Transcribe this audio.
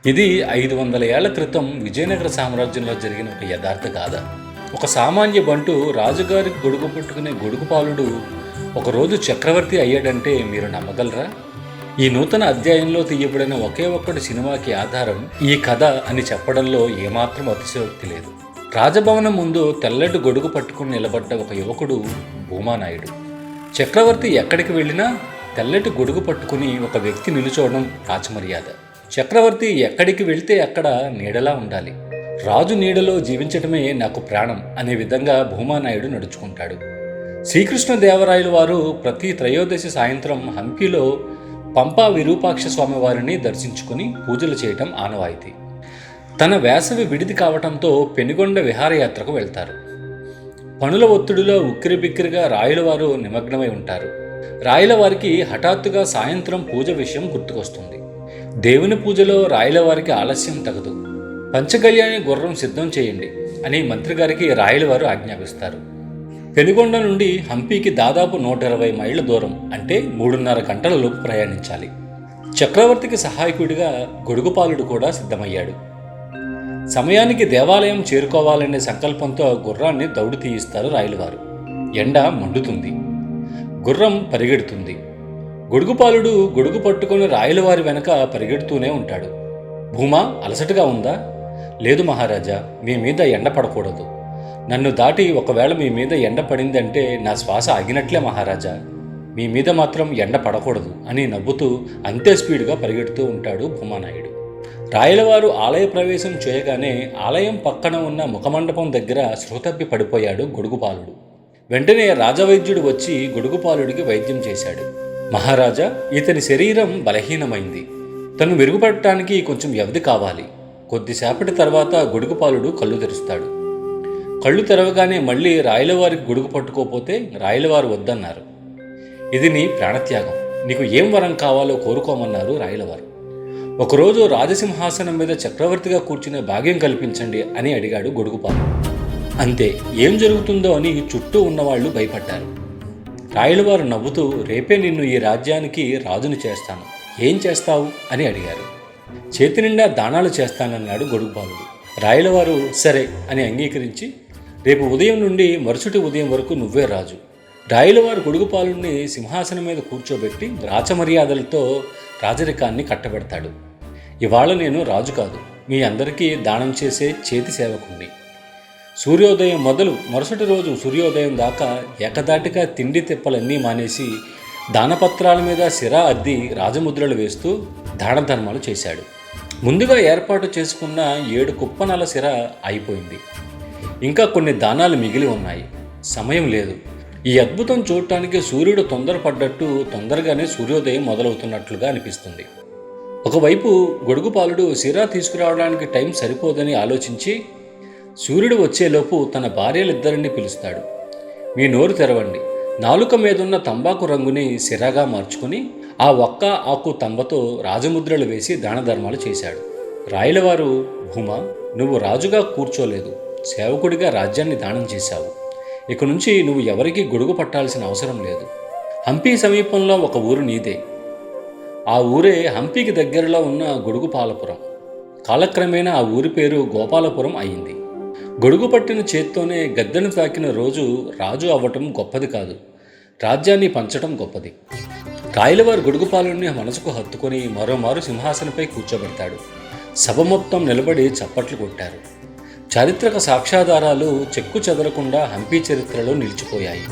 ఇది 500 ఏళ్ల క్రితం విజయనగర సామ్రాజ్యంలో జరిగిన ఒక యథార్థ గాథ. ఒక సామాన్య బంటు రాజుగారి గొడుగు పట్టుకునే గొడుగుపాలుడు ఒకరోజు చక్రవర్తి అయ్యాడంటే మీరు నమ్మగలరా? ఈ నూతన అధ్యాయంలో తీయబడిన ఒకే ఒక్కటి సినిమాకి ఆధారం ఈ కథ అని చెప్పడంలో ఏమాత్రం అతిశయోక్తి లేదు. రాజభవనం ముందు తెల్లటి గొడుగు పట్టుకుని నిలబడ్డ ఒక యువకుడు భూమానాయుడు. చక్రవర్తి ఎక్కడికి వెళ్ళినా తెల్లటి గొడుగు పట్టుకుని ఒక వ్యక్తి నిలుచోవడం రాచమర్యాద. చక్రవర్తి ఎక్కడికి వెళ్తే అక్కడ నీడలా ఉండాలి. రాజు నీడలో జీవించటమే నాకు ప్రాణం అనే విధంగా భూమానాయుడు నడుచుకుంటాడు. శ్రీకృష్ణదేవరాయలు వారు ప్రతి త్రయోదశి సాయంత్రం హంపీలో పంపా విరూపాక్ష స్వామి వారిని దర్శించుకుని పూజలు చేయటం ఆనవాయితీ. తన వేసవి విడిది కావటంతో పెనుగొండ విహారయాత్రకు వెళ్తారు. పనుల ఒత్తిడిలో ఉక్కిరిబిక్కిరిగా రాయలవారు నిమగ్నమై ఉంటారు. రాయలవారికి హఠాత్తుగా సాయంత్రం పూజ విషయం గుర్తుకొస్తుంది. దేవుని పూజలో రాయలవారికి ఆలస్యం తగదు. పంచకళ్యాణి గుర్రం సిద్ధం చేయండి అని మంత్రిగారికి రాయలవారు ఆజ్ఞాపిస్తారు. పెనుగొండ నుండి హంపీకి దాదాపు 120 మైళ్ళ దూరం, అంటే 3.5 గంటల లోపు ప్రయాణించాలి. చక్రవర్తికి సహాయకుడిగా గొడుగుపాలుడు కూడా సిద్ధమయ్యాడు. సమయానికి దేవాలయం చేరుకోవాలనే సంకల్పంతో గుర్రాన్ని దౌడు తీయిస్తారు రాయలవారు. ఎండ మండుతుంది. గుర్రం పరిగెడుతుంది. గొడుగుపాలుడు గొడుగు పట్టుకుని రాయలవారి వెనక పరిగెడుతూనే ఉంటాడు. భూమా, అలసటగా ఉందా? లేదు మహారాజా, మీ మీద ఎండ పడకూడదు. నన్ను దాటి ఒకవేళ మీ మీద ఎండ పడిందంటే నా శ్వాస ఆగినట్లే మహారాజా. మీ మీద మాత్రం ఎండ పడకూడదు అని నవ్వుతూ అంతే స్పీడ్గా పరిగెడుతూ ఉంటాడు భూమానాయుడు. రాయలవారు ఆలయ ప్రవేశం చేయగానే ఆలయం పక్కన ఉన్న ముఖమండపం దగ్గర శృతప్పి పడిపోయాడు గొడుగుపాలుడు. వెంటనే రాజవైద్యుడు వచ్చి గొడుగుపాలుడికి వైద్యం చేశాడు. మహారాజా, ఇతని శరీరం బలహీనమైంది. తను మెరుగుపడటానికి కొంచెం వ్యవధి కావాలి. కొద్దిసేపటి తర్వాత గొడుగుపాలుడు కళ్ళు తెరుస్తాడు. కళ్ళు తెరవగానే మళ్ళీ రాయలవారికి గొడుగు పట్టుకోపోతే రాయలవారు వద్దన్నారు. ఇది నీ ప్రాణత్యాగం. నీకు ఏం వరం కావాలో కోరుకోమన్నారు రాయలవారు. ఒకరోజు రాజసింహాసనం మీద చక్రవర్తిగా కూర్చునే భాగ్యం కల్పించండి అని అడిగాడు గొడుగుపాలుడు. అంతే. ఏం జరుగుతుందో అని చుట్టూ ఉన్నవాళ్లు భయపడ్డారు. రాయలవారు నవ్వుతూ, రేపే నిన్ను ఈ రాజ్యానికి రాజుని చేస్తాను, ఏం చేస్తావు అని అడిగారు. చేతి నిండా దానాలు చేస్తానన్నాడు గొడుగుపాలుడు. రాయలవారు సరే అని అంగీకరించి, రేపు ఉదయం నుండి మరుసటి ఉదయం వరకు నువ్వే రాజు. రాయలవారు గొడుగుపాలుడిని సింహాసనం మీద కూర్చోబెట్టి రాచమర్యాదలతో రాజరికాన్ని కట్టబెడతాడు. ఇవాళ నేను రాజు కాదు, మీ అందరికీ దానం చేసే చేతి సేవకుణ్ణి. సూర్యోదయం మొదలు మరుసటి రోజు సూర్యోదయం దాకా ఏకదాటిగా తిండి తిప్పలన్నీ మానేసి దానపత్రాల మీద సిరా అద్ది రాజముద్రలు వేస్తూ దాన ధర్మాలు చేశాడు. ముందుగా ఏర్పాటు చేసుకున్న 7 కుప్పనాల సిర అయిపోయింది. ఇంకా కొన్ని దానాలు మిగిలి ఉన్నాయి. సమయం లేదు. ఈ అద్భుతం చూడటానికి సూర్యుడు తొందరపడ్డట్టు తొందరగానే సూర్యోదయం మొదలవుతున్నట్లుగా అనిపిస్తుంది. ఒకవైపు గొడుగుపాలుడు సిరా తీసుకురావడానికి టైం సరిపోదని ఆలోచించి సూర్యుడు వచ్చేలోపు తన భార్యలిద్దరిని పిలుస్తాడు. మీ నోరు తెరవండి. నాలుక మీదున్న తంబాకు రంగుని సిరాగా మార్చుకుని ఆ ఒక్క ఆకు తంబతో రాజముద్రలు వేసి దానధర్మాలు చేశాడు. రాయలవారు, భూమా, నువ్వు రాజుగా కూర్చోలేదు, సేవకుడిగా రాజ్యాన్ని దానం చేశావు. ఇక నుంచి నువ్వు ఎవరికీ గొడుగు పట్టాల్సిన అవసరం లేదు. హంపీ సమీపంలో ఒక ఊరు నీదే. ఆ ఊరే హంపీకి దగ్గరలో ఉన్న గొడుగుపాలపురం. కాలక్రమేణా ఆ ఊరి పేరు గోపాలపురం అయింది. గొడుగు పట్టిన చేత్తోనే గద్దెను తాకిన రోజు రాజు అవ్వటం గొప్పది కాదు, రాజ్యాన్ని పంచటం గొప్పది. రాయలవారు గొడుగుపాలుడిని మనసుకు హత్తుకొని మరోమారు సింహాసనపై కూర్చోబెడతాడు. సభ మొత్తం నిలబడి చప్పట్లు కొట్టారు. చారిత్రక సాక్ష్యాధారాలు చెక్కు చెదరకుండా హంపీ చరిత్రలో నిలిచిపోయాయి.